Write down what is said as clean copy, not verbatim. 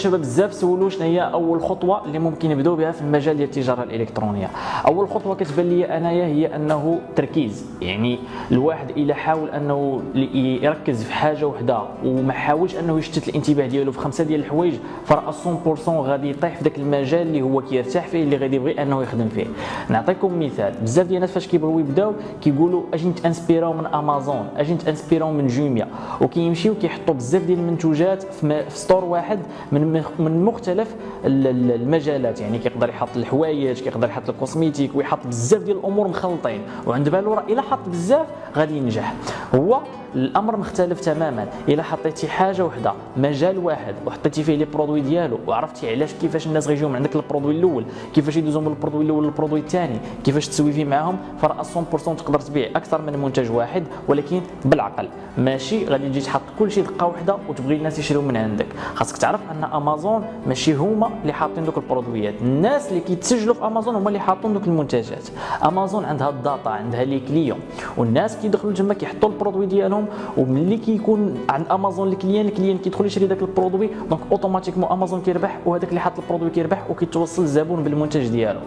الشباب بزاف سولوا شنو هي اول خطوه اللي ممكن يبداو بها في المجال ديال التجاره الالكترونيه. اول خطوه كتبان لي انايا هي انه تركيز، يعني الواحد الا حاول انه يركز في حاجه وحده وما حاولش انه يشتت الانتباه ديالو في خمسه ديال الحوايج، فراه 100% غادي يطيح في ذاك المجال اللي هو كيرتاح فيه، اللي غادي يبغي انه يخدم فيه. نعطيكم مثال، بزاف ديال الناس فاش كيبغيو يبداو كيقولوا اجي نتانسبيراو من امازون، اجي نتانسبيراو من جوميا، وكيمشيو كيحطوا بزاف ديال المنتوجات في ستور واحد من مختلف المجالات، يعني كيقدر يحط الحوايج، كيقدر يحط الكوسميتيك، ويحط بزاف ديال الامور مخلطين، وعند بالو راه الا حط بزاف غادي ينجح. هو الامر مختلف تماما، الا حطيتي حاجه وحده، مجال واحد، وحطيتي فيه لي برودوي ديالو، وعرفتي علاش كيفاش الناس غيجيو من عندك البرودوي الاول، كيفاش يدوزو من البرودوي الاول للبرودوي الثاني، كيفاش تسويفي معاهم، فراه 100% تقدر تبيع اكثر من منتج واحد، ولكن بالعقل، ماشي غادي تجي تحط كلشي دقه واحده وتبغي الناس يشريو من عندك. خاصك تعرف ان امازون ماشي هما اللي حاطين دوك البرودويات، الناس اللي كيتسجلوا في امازون هما اللي حاطين دوك المنتجات. امازون عندها الداتا، عندها لي كليون، والناس كيدخلوا تما كيحطوا البرودوي ديالهم، وملي كيكون عند امازون الكليان كيدخل يشري داك البرودوي، دونك اوتوماتيكمون امازون كيربح، وهذاك اللي حط البرودوي كيربح، وكيتوصل الزبون بالمنتج ديالو.